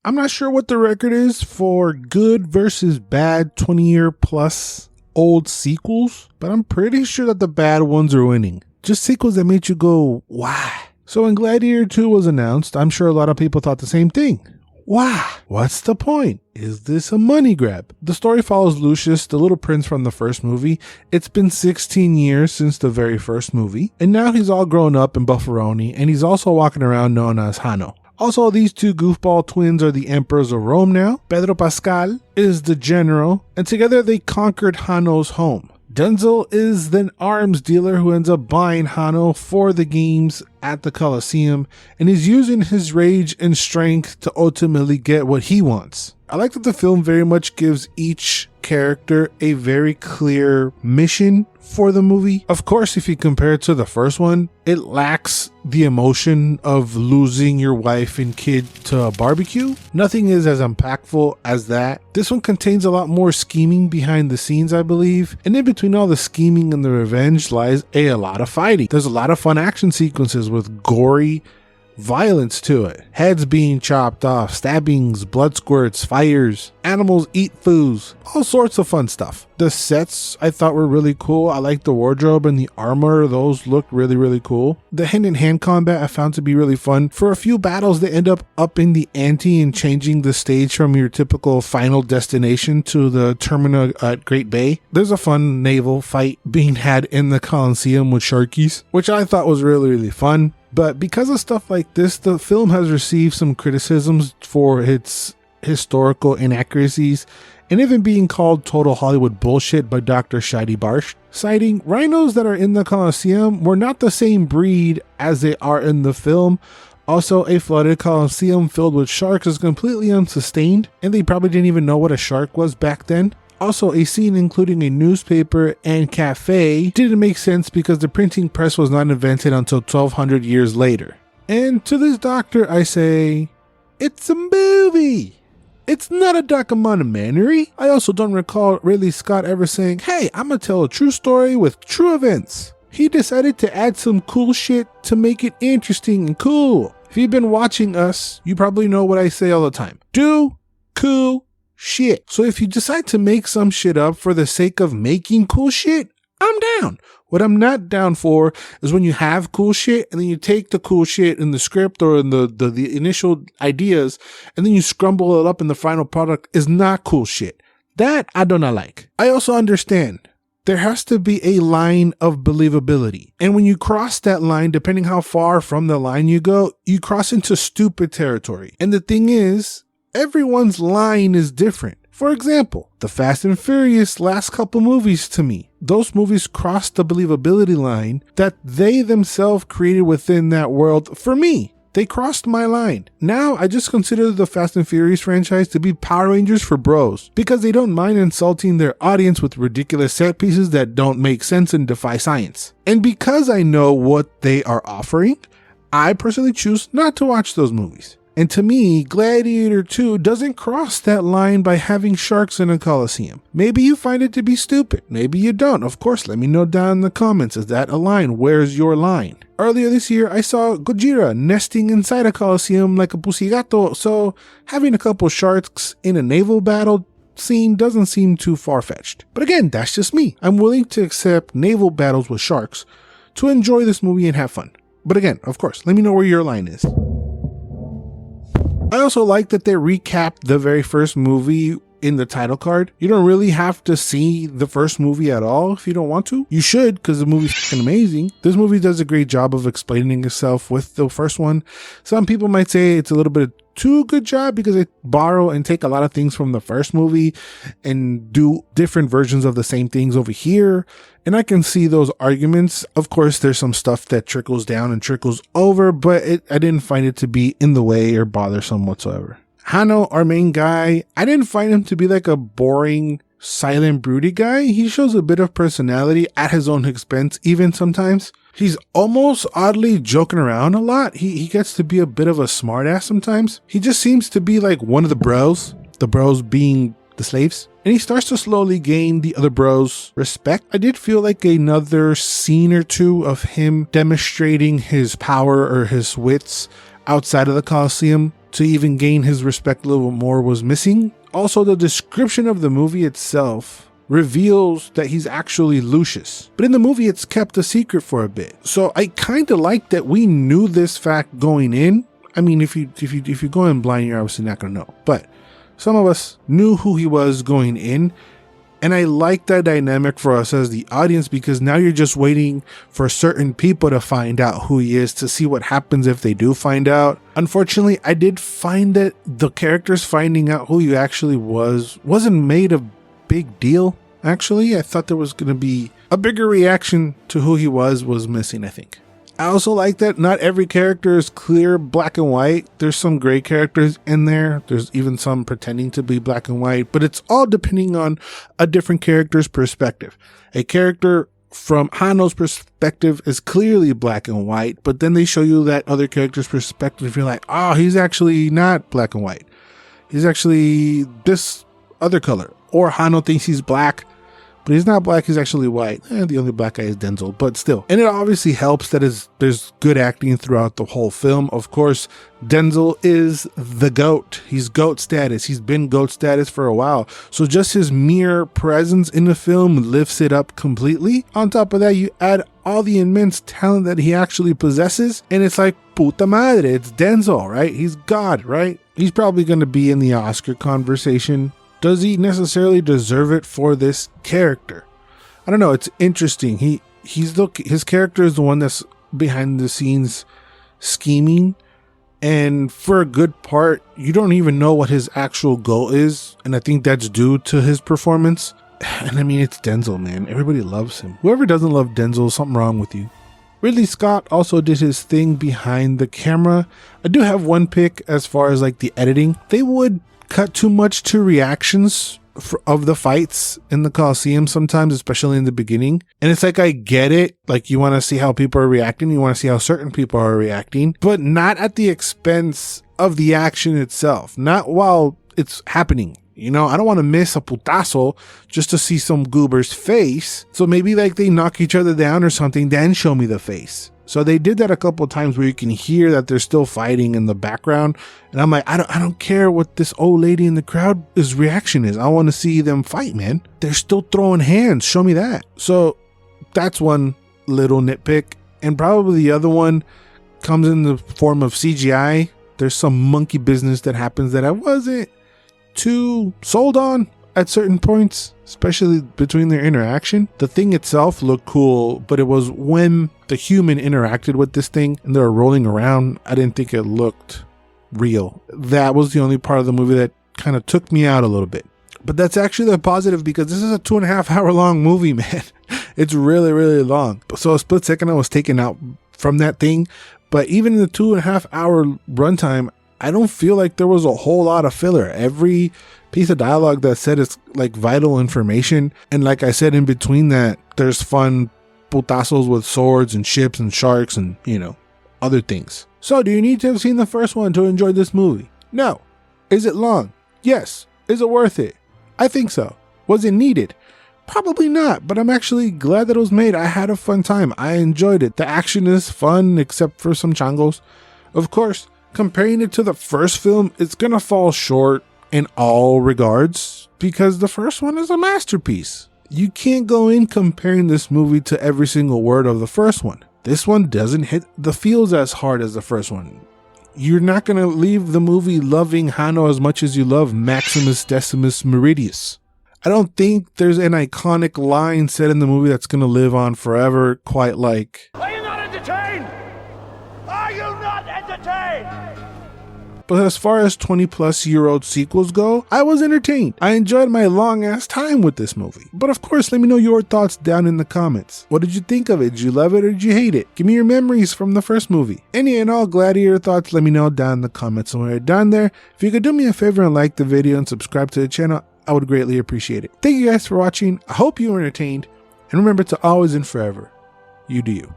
I'm not sure what the record is for good versus bad 20-year plus old sequels, but I'm pretty sure that the bad ones are winning. Just sequels that made you go, why? So when Gladiator 2 was announced, I'm sure a lot of people thought the same thing. Why? What's the point? Is this a money grab? The story follows Lucius, the little prince from the first movie. It's been 16 years since the very first movie, and now he's all grown up in Bufferoni, and he's also walking around known as Hanno. Also, these two goofball twins are the emperors of Rome now. Pedro Pascal is the general, and together they conquered Hanno's home. Denzel is the arms dealer who ends up buying Hanno for the games at the Colosseum, and he's using his rage and strength to ultimately get what he wants. I like that the film very much gives each character a very clear mission for the movie. Of course, if you compare it to the first one, it lacks the emotion of losing your wife and kid to a barbecue. Nothing is as impactful as that. This one contains a lot more scheming behind the scenes, I believe. And in between all the scheming and the revenge lies a lot of fighting. There's a lot of fun action sequences with gory violence to it. Heads being chopped off, stabbings, blood squirts, fires, animals eat foods, all sorts of fun stuff. The sets I thought were really cool. I liked the wardrobe and the armor. Those looked really cool. The hand-in-hand combat I found to be really fun. For a few battles, they end up upping the ante and changing the stage from your typical final destination to the terminal at Great Bay. There's a fun naval fight being had in the Colosseum with sharkies, which I thought was really fun. But because of stuff like this, the film has received some criticisms for its historical inaccuracies and even being called total Hollywood bullshit by Dr. Shadi Barsh, citing rhinos that are in the Colosseum were not the same breed as they are in the film. Also, a flooded Colosseum filled with sharks is completely unsustained, and they probably didn't even know what a shark was back then. Also, a scene including a newspaper and cafe didn't make sense because the printing press was not invented until 1200 years later. And to this doctor, I say, it's a movie. It's not a documentary. I also don't recall Ridley Scott ever saying, hey, I'm gonna tell a true story with true events. He decided to add some cool shit to make it interesting and cool. If you've been watching us, you probably know what I say all the time. Do cool shit. So if you decide to make some shit up for the sake of making cool shit, I'm down. What I'm not down for is when you have cool shit and then you take the cool shit in the script or in the initial ideas and then you scramble it up and the final product is not cool shit. That I do not like. I also understand there has to be a line of believability. And when you cross that line, depending how far from the line you go, you cross into stupid territory. And the thing is, everyone's line is different. For example, the Fast and Furious last couple movies to me, those movies crossed the believability line that they themselves created within that world. For me, they crossed my line. Now I just consider the Fast and Furious franchise to be Power Rangers for bros because they don't mind insulting their audience with ridiculous set pieces that don't make sense and defy science. And because I know what they are offering, I personally choose not to watch those movies. And to me, Gladiator 2 doesn't cross that line by having sharks in a Colosseum. Maybe you find it to be stupid. Maybe you don't. Of course, let me know down in the comments. Is that a line? Where's your line? Earlier this year, I saw Gojira nesting inside a Colosseum like a pusigato, so having a couple sharks in a naval battle scene doesn't seem too far-fetched. But again, that's just me. I'm willing to accept naval battles with sharks to enjoy this movie and have fun. But again, of course, let me know where your line is. I also like that they recapped the very first movie in the title card. You don't really have to see the first movie at all if you don't want to. You should, because the movie's fucking amazing. This movie does a great job of explaining itself with the first one. Some people might say it's a little bit too good job because they borrow and take a lot of things from the first movie and do different versions of the same things over here. And I can see those arguments. Of course, there's some stuff that trickles down and trickles over, but I didn't find it to be in the way or bothersome whatsoever. Hanno, our main guy, I didn't find him to be like a boring, silent, broody guy. He shows a bit of personality at his own expense, even sometimes. He's almost oddly joking around a lot. He gets to be a bit of a smartass sometimes. He just seems to be like one of the bros being the slaves. And he starts to slowly gain the other bros' respect. I did feel like another scene or two of him demonstrating his power or his wits outside of the Colosseum to even gain his respect a little more was missing. Also, the description of the movie itself reveals that he's actually Lucius, but in the movie it's kept a secret for a bit. So I kind of like that we knew this fact going in. I mean, if you go in blind, you're obviously not gonna know, but some of us knew who he was going in. And I like that dynamic for us as the audience, because now you're just waiting for certain people to find out who he is, to see what happens if they do find out. Unfortunately, I did find that the characters finding out who he actually wasn't made a big deal. Actually, I thought there was going to be a bigger reaction to who he was missing, I think. I also like that not every character is clear black and white. There's some gray characters in there. There's even some pretending to be black and white, but it's all depending on a different character's perspective. A character from Hanno's perspective is clearly black and white, but then they show you that other character's perspective. You're like, oh, he's actually not black and white. He's actually this other color. Or Hanno thinks he's black, but he's not black, he's actually white. The only black guy is Denzel, but still. And it obviously helps that there's good acting throughout the whole film. Of course, Denzel is the GOAT. He's GOAT status. He's been GOAT status for a while. So just his mere presence in the film lifts it up completely. On top of that, you add all the immense talent that he actually possesses, and it's like, puta madre, it's Denzel, right? He's God, right? He's probably going to be in the Oscar conversation. Does he necessarily deserve it for this character? I don't know. It's interesting. His character is the one that's behind the scenes scheming, and for a good part, you don't even know what his actual goal is, and I think that's due to his performance. And I mean, it's Denzel, man. Everybody loves him. Whoever doesn't love Denzel, something wrong with you. Ridley Scott also did his thing behind the camera. I do have one pick as far as like the editing. They would cut too much to reactions of the fights in the Colosseum sometimes, especially in the beginning. And it's like, I get it. Like, you want to see how people are reacting. You want to see how certain people are reacting, but not at the expense of the action itself. Not while it's happening. You know, I don't want to miss a putazo just to see some goober's face. So maybe like they knock each other down or something, then show me the face. So they did that a couple of times where you can hear that they're still fighting in the background. And I'm like, I don't care what this old lady in the crowd's reaction is. I want to see them fight, man. They're still throwing hands. Show me that. So that's one little nitpick. And probably the other one comes in the form of CGI. There's some monkey business that happens that I wasn't too sold on at certain points, especially between their interaction. The thing itself looked cool, but it was when the human interacted with this thing and they were rolling around, I didn't think it looked real. That was the only part of the movie that kind of took me out a little bit. But that's actually the positive, because this is a 2.5 hour long movie, man. It's really, really long. So a split second I was taken out from that thing. But even in the 2.5 hour runtime, I don't feel like there was a whole lot of filler. Every piece of dialogue that said it's like vital information. And like I said, in between that, there's fun putazos with swords and ships and sharks and, you know, other things. So do you need to have seen the first one to enjoy this movie? No. Is it long? Yes. Is it worth it? I think so. Was it needed? Probably not, but I'm actually glad that it was made. I had a fun time. I enjoyed it. The action is fun, except for some changos. Of course, comparing it to the first film, it's gonna fall short in all regards, because the first one is a masterpiece. You can't go in comparing this movie to every single word of the first one. This one doesn't hit the feels as hard as the first one. You're not gonna leave the movie loving Hanno as much as you love Maximus Decimus Meridius. I don't think there's an iconic line said in the movie that's gonna live on forever, quite like, "Are you not entertained? Are you not entertained?" But as far as 20-plus-year-old sequels go, I was entertained. I enjoyed my long-ass time with this movie. But of course, let me know your thoughts down in the comments. What did you think of it? Did you love it or did you hate it? Give me your memories from the first movie. Any and all Gladiator thoughts, let me know down in the comments somewhere down there. If you could do me a favor and like the video and subscribe to the channel, I would greatly appreciate it. Thank you guys for watching. I hope you were entertained. And remember to always and forever, you do you.